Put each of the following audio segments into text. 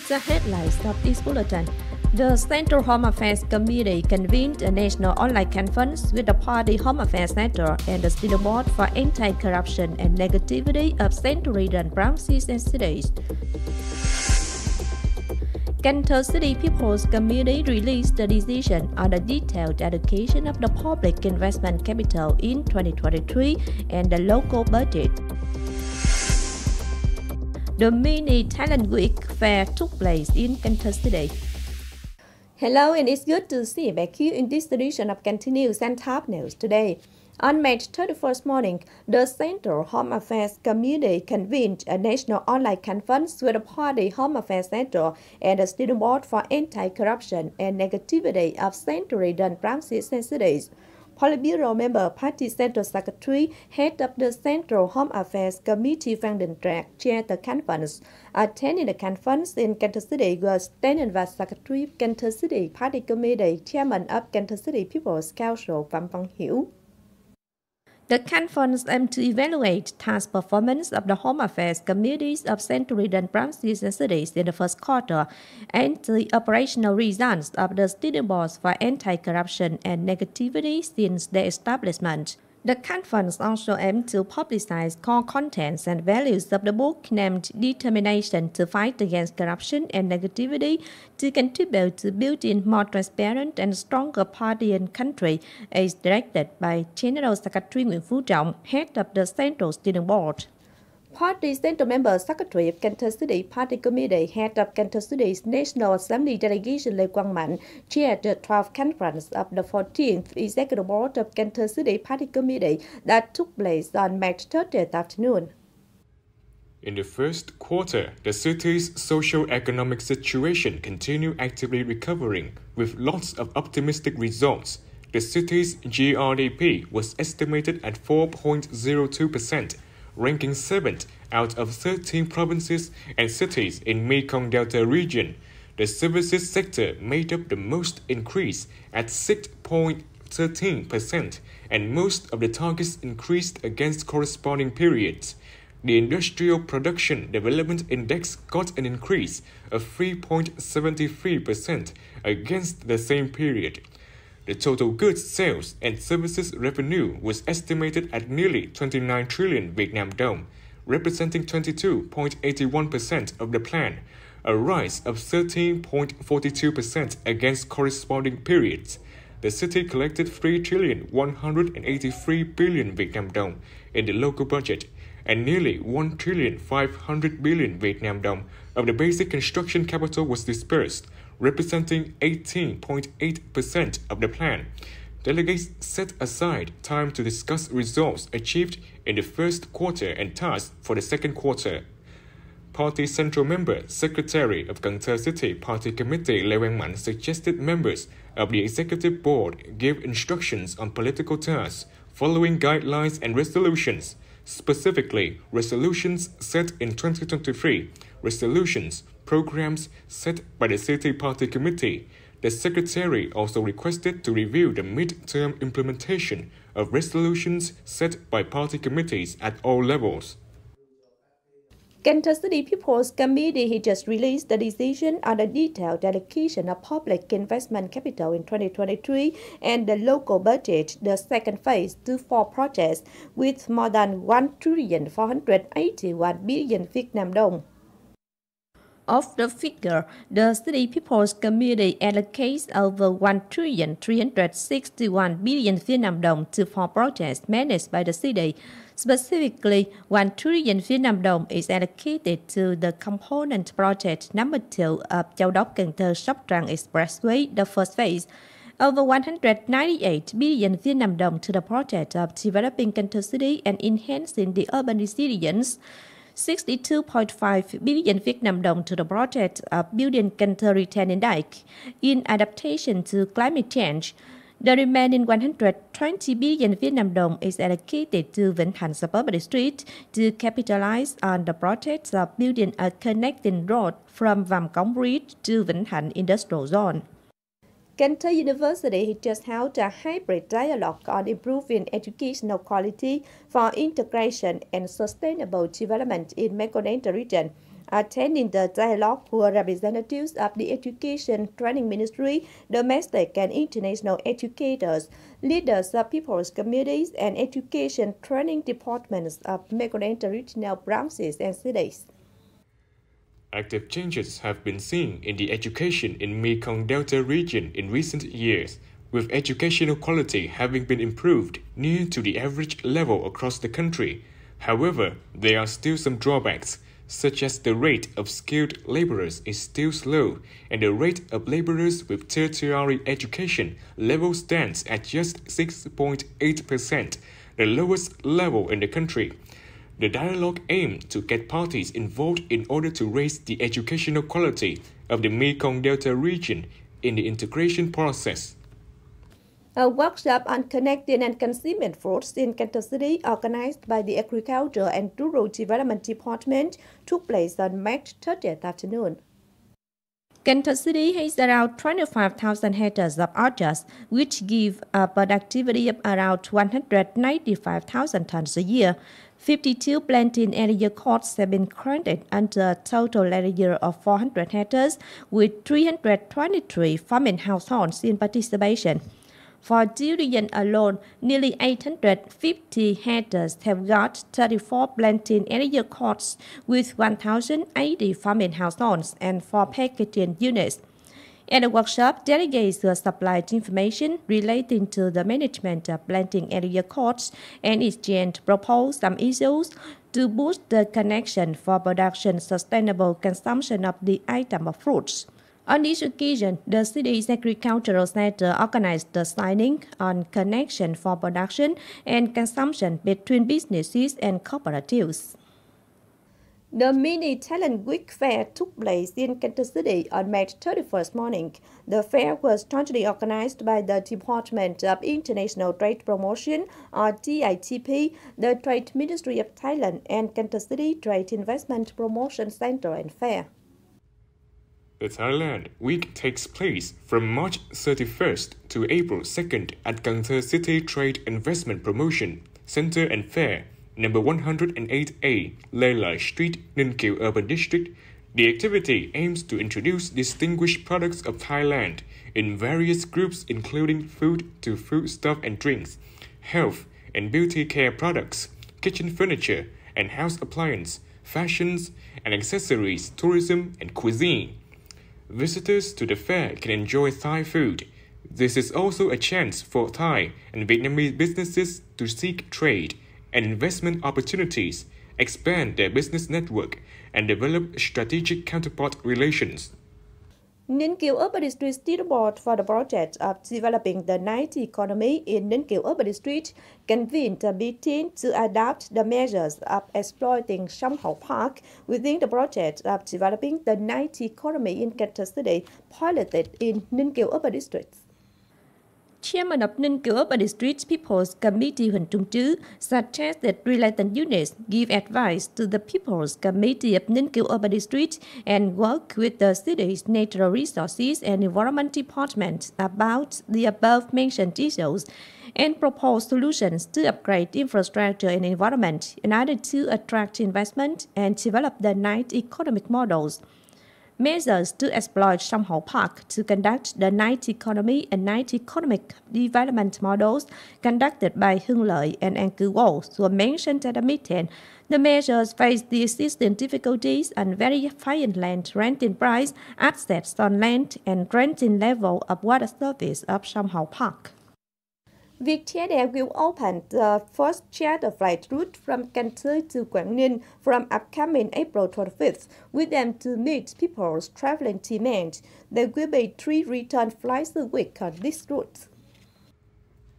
the headlines of this bulletin. The Central Home Affairs Committee convened a national online conference with the Party Home Affairs Center and the Steering Board for Anti-Corruption and Negativity of Central Region Provinces and Cities. Cần Thơ City People's Committee released the decision on the detailed allocation of the public investment capital in 2023 and the local budget. The mini Talent Week fair took place in Cần Thơ City. Hello, and it's good to see you back here in this edition of Cần Thơ News and Top News today. On March 31st morning, the Central Home Affairs Committee convened a national online conference with the Party Home Affairs Center and the Steering Board for Anti-Corruption and Negativity of Central Region Provinces and Cities. Politburo member, Party Central Secretary, head of the Central Home Affairs Committee Phan Đình Trạc chaired the conference. Attending the conference in Cần Thơ City was Standing Vice Secretary of Cần Thơ City Party Committee, Chairman of Cần Thơ City People's Council Phạm Văn Hiểu. The conference aimed to evaluate task performance of the Home Affairs Committees of Central Region Provinces and Cities in the first quarter and the operational results of the Steering Boards for Anti-Corruption and Negativity since their establishment. The conference also aimed to publicize core contents and values of the book named Determination to Fight Against Corruption and Negativity to contribute to building more transparent and stronger party and country, as directed by General Secretary Nguyễn Phú Trọng, head of the Central Steering Board. Party Central Member Secretary of Cần Thơ City Party Committee, head of Cần Thơ City's National Assembly Delegation Lê Quang Mạnh, chaired the 12th conference of the 14th Executive Board of Cần Thơ City Party Committee that took place on March 30th afternoon. In the first quarter, the city's socio-economic situation continued actively recovering, with lots of optimistic results. The city's GRDP was estimated at 4.02%, ranking 7th out of 13 provinces and cities in Mekong Delta region. The services sector made up the most increase at 6.13%, and most of the targets increased against corresponding periods. The Industrial Production Development Index got an increase of 3.73% against the same period. The total goods sales and services revenue was estimated at nearly 29 trillion Vietnam dong, representing 22.81% of the plan, a rise of 13.42% against corresponding periods. The city collected 3 trillion 183 billion Vietnam dong in the local budget, and nearly 1 trillion 500 billion Vietnam dong of the basic construction capital was dispersed, representing 18.8% of the plan. Delegates set aside time to discuss results achieved in the first quarter and tasks for the second quarter. Party Central Member, Secretary of Cần Thơ City Party Committee Lê Quang Mạnh suggested members of the Executive Board give instructions on political tasks, following guidelines and resolutions, specifically resolutions set in 2023, resolutions, programs set by the City Party Committee. The Secretary also requested to review the mid-term implementation of resolutions set by party committees at all levels. Cần Thơ City People's Committee he just released the decision on the detailed allocation of public investment capital in 2023 and the local budget, the second phase, to 4 projects with more than 1,481 billion Vietnam dong. Of the figure, the City People's Committee allocates over 1,361 billion Vietnam dong to 4 projects managed by the city. Specifically, 1 trillion Vietnam dong is allocated to the component project number 2 of Châu Đốc Cần Thơ Sóc Trăng Expressway, the first phase. Over 198 billion Vietnam dong to the project of developing Cần Thơ City and enhancing the urban resilience. 62.5 billion Vietnam dong to the project of building Cần Thơ retaining dike in adaptation to climate change. The remaining 120 billion Vietnam dong is allocated to Vĩnh Thành Suburban District to capitalize on the projects of building a connecting road from Vàm Cống Bridge to Vĩnh Thành Industrial Zone. Cần Thơ University just held a hybrid dialogue on improving educational quality for integration and sustainable development in Mekong Delta region. Attending the dialogue were representatives of the Education Training Ministry, domestic and international educators, leaders of people's committees, and education training departments of Mekong regional branches and cities. Active changes have been seen in the education in Mekong Delta region in recent years, with educational quality having been improved near to the average level across the country. However, there are still some drawbacks, such as the rate of skilled laborers is still slow, and the rate of laborers with tertiary education level stands at just 6.8%, the lowest level in the country. The dialogue aimed to get parties involved in order to raise the educational quality of the Mekong Delta region in the integration process. A workshop on connecting and consuming fruits in Cần Thơ City, organized by the Agriculture and Rural Development Department, took place on March 30th afternoon. Cần Thơ City has around 25,000 hectares of orchards, which give a productivity of around 195,000 tons a year. 52 planting area costs have been granted under a total area of 400 hectares, with 323 farming households in participation. For due diligence alone, nearly 850 hectares have got 34 planting area costs with 1,080 farming households and 4 packaging units. At the workshop, delegates were supplied information relating to the management of planting area costs and exchange proposed some issues to boost the connection for production sustainable consumption of the item of fruits. On this occasion, the city's agricultural center organized the signing on connection for production and consumption between businesses and cooperatives. The mini talent week fair took place in Cần Thơ City on March 31st morning. The fair was jointly organized by the Department of International Trade Promotion, or DITP, the Trade Ministry of Thailand, and Cần Thơ City Trade Investment Promotion Center and Fair. The Thailand Week takes place from March 31st to April 2nd at Cần Thơ City Trade Investment Promotion Center and Fair, number 108A, Lê Lợi Street, Ninh Kiều Urban District. The activity aims to introduce distinguished products of Thailand in various groups including food to foodstuff and drinks, health and beauty care products, kitchen furniture and house appliance, fashions and accessories, tourism and cuisine. Visitors to the fair can enjoy Thai food. This is also a chance for Thai and Vietnamese businesses to seek trade and investment opportunities, expand their business network, and develop strategic counterpart relations. Ninh Kiều Urban District Steer Board for the project of developing the night economy in Ninh Kiều Urban District convened a meeting to adopt the measures of exploiting Sông Hậu Park within the project of developing the night economy in Cần Thơ City, piloted in Ninh Kiều Urban District. Chairman of Ninh Kiều Urban District People's Committee Huỳnh Trung Trứ suggested related units give advice to the People's Committee of Ninh Kiều Urban District and work with the city's Natural Resources and Environment Department about the above-mentioned issues and propose solutions to upgrade infrastructure and environment in order to attract investment and develop the night economic models. Measures to exploit Sông Hậu Park to conduct the night economy and night economic development models conducted by Hưng Lợi and An Cư Wo were mentioned at the meeting. The measures face the existing difficulties on verifying land renting price, access on land, and renting level of water service of Sông Hậu Park. Vietjet will open the first charter flight route from Cần Thơ to Quảng Ninh from upcoming April 25th, with them to meet people's traveling demand. There will be 3 return flights a week on this route.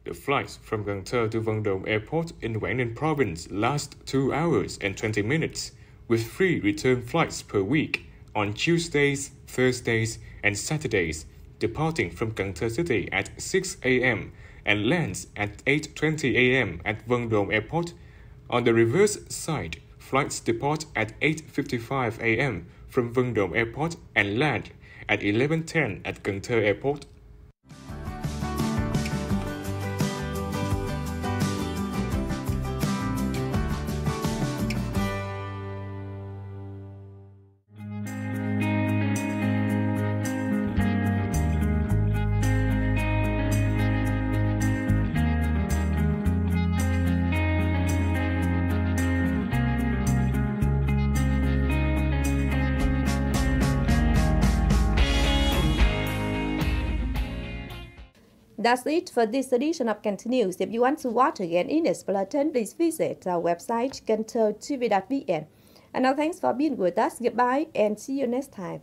The flights from Cần Thơ to Vân Đồn Airport in Quảng Ninh Province last 2 hours and 20 minutes, with 3 return flights per week on Tuesdays, Thursdays, and Saturdays, departing from Cần Thơ City at 6 a.m. and lands at 8:20 a.m. at Vân Đồn Airport. On the reverse side, flights depart at 8:55 a.m. from Vân Đồn Airport and land at 11:10 at Cần Thơ Airport. That's it for this edition of Cần Thơ News. If you want to watch again in its bulletin, please visit our website, kenthotv.vn. And now thanks for being with us. Goodbye and see you next time.